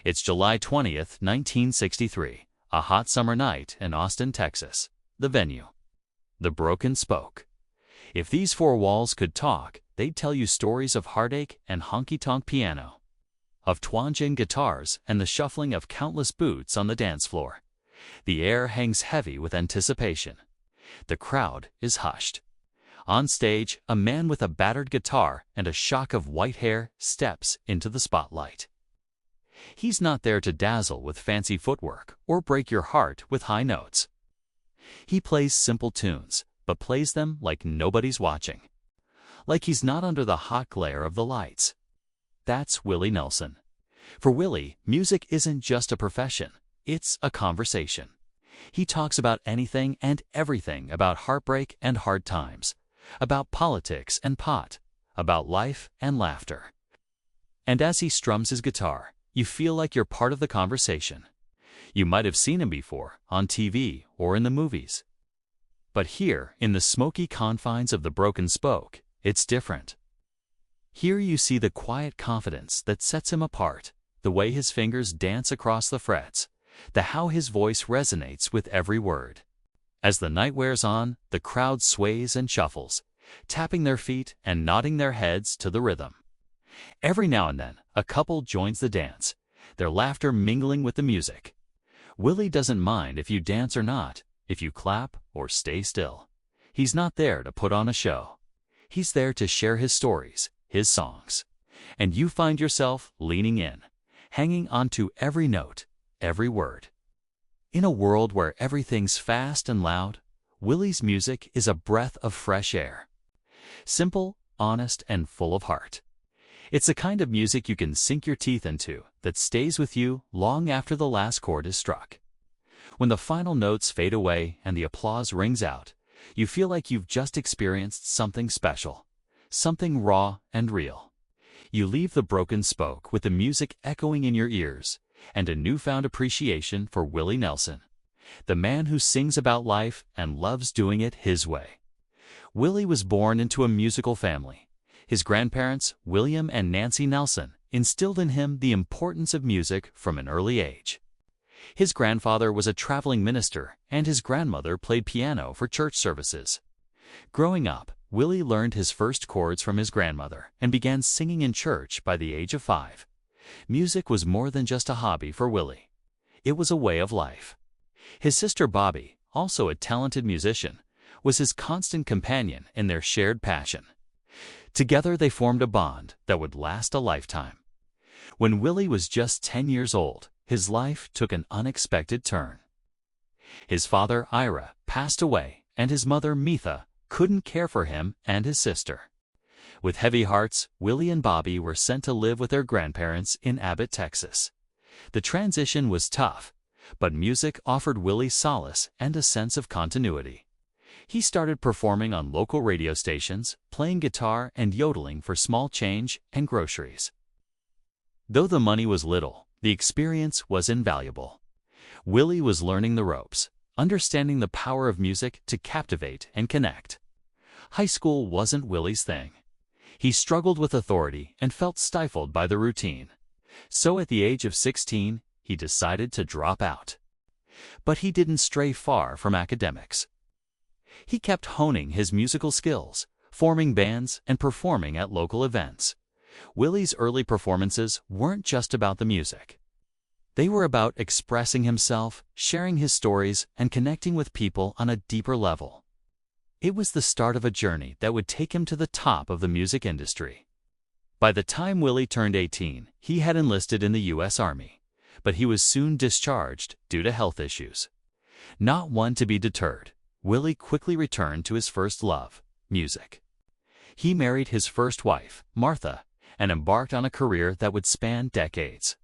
It's July 20th, 1963, a hot summer night in Austin, Texas. The venue, the Broken Spoke. If these four walls could talk, they'd tell you stories of heartache and honky-tonk piano, of twanging guitars and the shuffling of countless boots on the dance floor. The air hangs heavy with anticipation. The crowd is hushed. On stage, a man with a battered guitar and a shock of white hair steps into the spotlight. He's not there to dazzle with fancy footwork or break your heart with high notes. He plays simple tunes, but plays them like nobody's watching, like he's not under the hot glare of the lights. That's Willie Nelson. For Willie, music isn't just a profession, it's a conversation. He talks about anything and everything, about heartbreak and hard times, about politics and pot, about life and laughter. And as he strums his guitar, you feel like you're part of the conversation. You might have seen him before, on TV or in the movies. But here, in the smoky confines of the Broken Spoke, it's different. Here you see the quiet confidence that sets him apart, the way his fingers dance across the frets, how his voice resonates with every word. As the night wears on, the crowd sways and shuffles, tapping their feet and nodding their heads to the rhythm. Every now and then, a couple joins the dance, their laughter mingling with the music. Willie doesn't mind if you dance or not, if you clap or stay still. He's not there to put on a show. He's there to share his stories, his songs. And you find yourself leaning in, hanging onto every note, every word. In a world where everything's fast and loud, Willie's music is a breath of fresh air. Simple, honest, and full of heart. It's the kind of music you can sink your teeth into, that stays with you long after the last chord is struck. When the final notes fade away and the applause rings out, you feel like you've just experienced something special, something raw and real. You leave the Broken Spoke with the music echoing in your ears and a newfound appreciation for Willie Nelson, the man who sings about life and loves doing it his way. Willie was born into a musical family. His grandparents, William and Nancy Nelson, instilled in him the importance of music from an early age. His grandfather was a traveling minister, and his grandmother played piano for church services. Growing up, Willie learned his first chords from his grandmother and began singing in church by the age of 5. Music was more than just a hobby for Willie. It was a way of life. His sister Bobby, also a talented musician, was his constant companion in their shared passion. Together they formed a bond that would last a lifetime. When Willie was just 10 years old, his life took an unexpected turn. His father, Ira, passed away, and his mother, Metha, couldn't care for him and his sister. With heavy hearts, Willie and Bobby were sent to live with their grandparents in Abbott, Texas. The transition was tough, but music offered Willie solace and a sense of continuity. He started performing on local radio stations, playing guitar and yodeling for small change and groceries. Though the money was little, the experience was invaluable. Willie was learning the ropes, understanding the power of music to captivate and connect. High school wasn't Willie's thing. He struggled with authority and felt stifled by the routine. So at the age of 16, he decided to drop out. But he didn't stray far from academics. He kept honing his musical skills, forming bands and performing at local events. Willie's early performances weren't just about the music. They were about expressing himself, sharing his stories, and connecting with people on a deeper level. It was the start of a journey that would take him to the top of the music industry. By the time Willie turned 18, he had enlisted in the U.S. Army, but he was soon discharged due to health issues. Not one to be deterred, Willie quickly returned to his first love, music. He married his first wife, Martha, and embarked on a career that would span decades.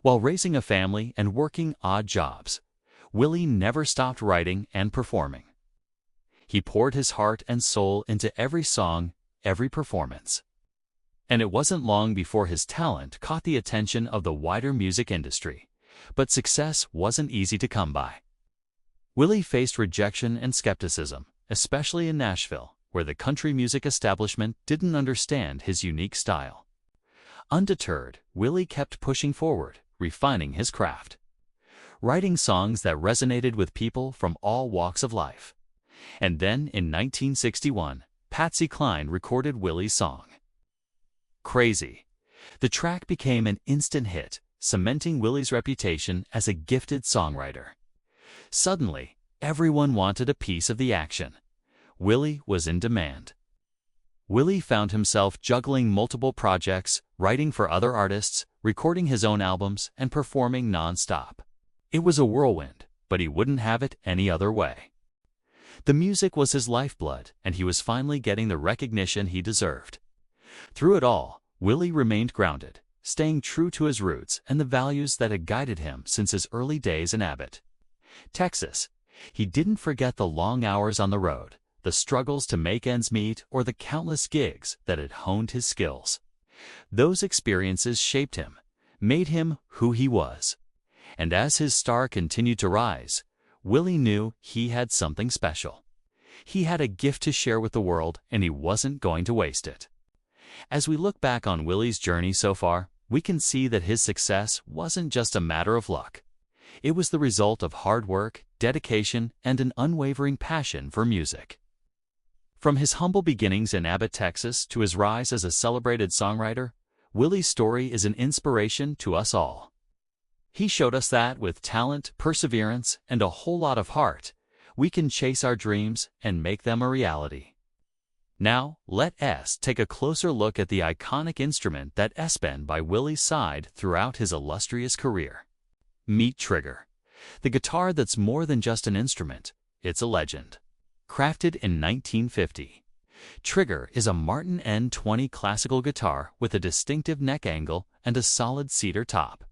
While raising a family and working odd jobs, Willie never stopped writing and performing. He poured his heart and soul into every song, every performance. And it wasn't long before his talent caught the attention of the wider music industry. But success wasn't easy to come by. Willie faced rejection and skepticism, especially in Nashville, where the country music establishment didn't understand his unique style. Undeterred, Willie kept pushing forward, refining his craft, writing songs that resonated with people from all walks of life. And then, in 1961, Patsy Cline recorded Willie's song, Crazy. The track became an instant hit, cementing Willie's reputation as a gifted songwriter. Suddenly, everyone wanted a piece of the action. Willie was in demand. Willie found himself juggling multiple projects, writing for other artists, recording his own albums, and performing non-stop. It was a whirlwind, but he wouldn't have it any other way. The music was his lifeblood, and he was finally getting the recognition he deserved. Through it all, Willie remained grounded, staying true to his roots and the values that had guided him since his early days in Abbott, Texas. He didn't forget the long hours on the road, the struggles to make ends meet, or the countless gigs that had honed his skills. Those experiences shaped him, made him who he was. And as his star continued to rise, Willie knew he had something special. He had a gift to share with the world, and he wasn't going to waste it. As we look back on Willie's journey so far, we can see that his success wasn't just a matter of luck. It was the result of hard work, dedication, and an unwavering passion for music. From his humble beginnings in Abbott, Texas, to his rise as a celebrated songwriter, Willie's story is an inspiration to us all. He showed us that with talent, perseverance, and a whole lot of heart, we can chase our dreams and make them a reality. Now, let us take a closer look at the iconic instrument that has been by Willie's side throughout his illustrious career. Meet Trigger, the guitar that's more than just an instrument, it's a legend. Crafted in 1950, Trigger is a Martin N20 classical guitar with a distinctive neck angle and a solid cedar top.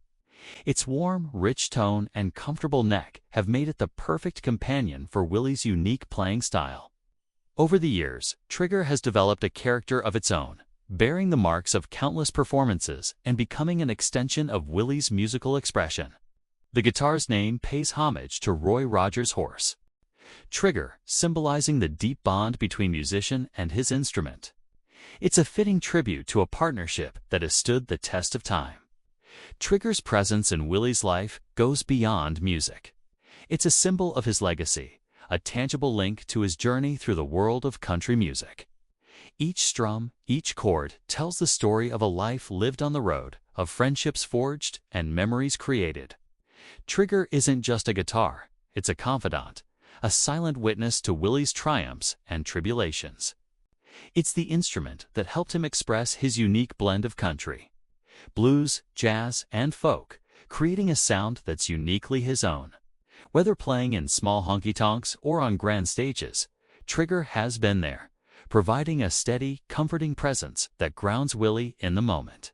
Its warm, rich tone and comfortable neck have made it the perfect companion for Willie's unique playing style. Over the years, Trigger has developed a character of its own, bearing the marks of countless performances and becoming an extension of Willie's musical expression. The guitar's name pays homage to Roy Rogers' horse, Trigger, symbolizing the deep bond between musician and his instrument. It's a fitting tribute to a partnership that has stood the test of time. Trigger's presence in Willie's life goes beyond music. It's a symbol of his legacy, a tangible link to his journey through the world of country music. Each strum, each chord tells the story of a life lived on the road, of friendships forged and memories created. Trigger isn't just a guitar, it's a confidant, a silent witness to Willie's triumphs and tribulations. It's the instrument that helped him express his unique blend of country, blues, jazz, and folk, creating a sound that's uniquely his own. Whether playing in small honky-tonks or on grand stages, Trigger has been there, providing a steady, comforting presence that grounds Willie in the moment.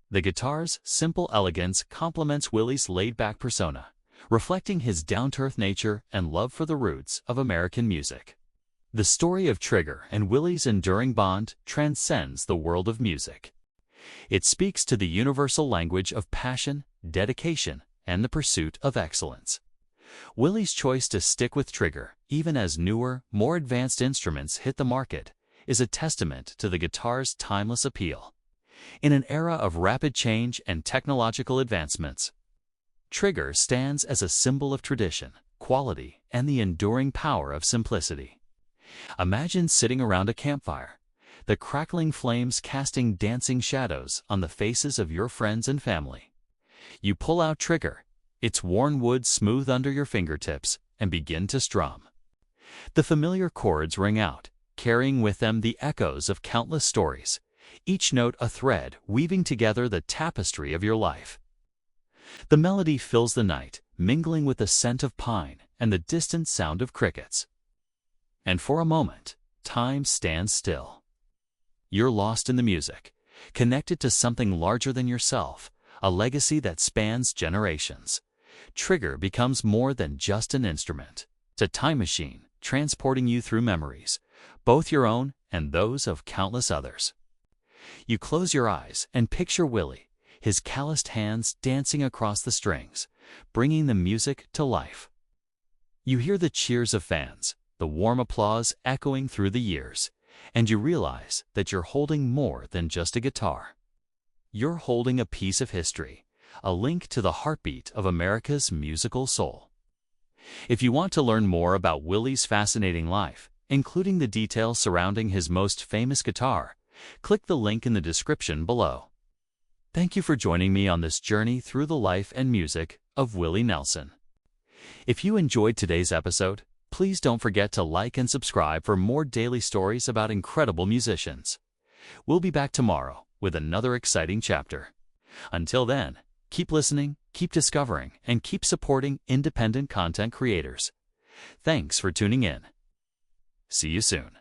The guitar's simple elegance complements Willie's laid-back persona, reflecting his down-to-earth nature and love for the roots of American music. The story of Trigger and Willie's enduring bond transcends the world of music. It speaks to the universal language of passion, dedication, and the pursuit of excellence. Willie's choice to stick with Trigger, even as newer, more advanced instruments hit the market, is a testament to the guitar's timeless appeal. In an era of rapid change and technological advancements, Trigger stands as a symbol of tradition, quality, and the enduring power of simplicity. Imagine sitting around a campfire, the crackling flames casting dancing shadows on the faces of your friends and family. You pull out Trigger, its worn wood smooth under your fingertips, and begin to strum. The familiar chords ring out, carrying with them the echoes of countless stories, each note a thread weaving together the tapestry of your life. The melody fills the night, mingling with the scent of pine and the distant sound of crickets. And for a moment, time stands still. You're lost in the music, connected to something larger than yourself, a legacy that spans generations. Trigger becomes more than just an instrument. It's a time machine, transporting you through memories, both your own and those of countless others. You close your eyes and picture Willie, his calloused hands dancing across the strings, bringing the music to life. You hear the cheers of fans, the warm applause echoing through the years, and you realize that you're holding more than just a guitar. You're holding a piece of history, a link to the heartbeat of America's musical soul. If you want to learn more about Willie's fascinating life, including the details surrounding his most famous guitar, click the link in the description below. Thank you for joining me on this journey through the life and music of Willie Nelson. If you enjoyed today's episode, please don't forget to like and subscribe for more daily stories about incredible musicians. We'll be back tomorrow with another exciting chapter. Until then, keep listening, keep discovering, and keep supporting independent content creators. Thanks for tuning in. See you soon.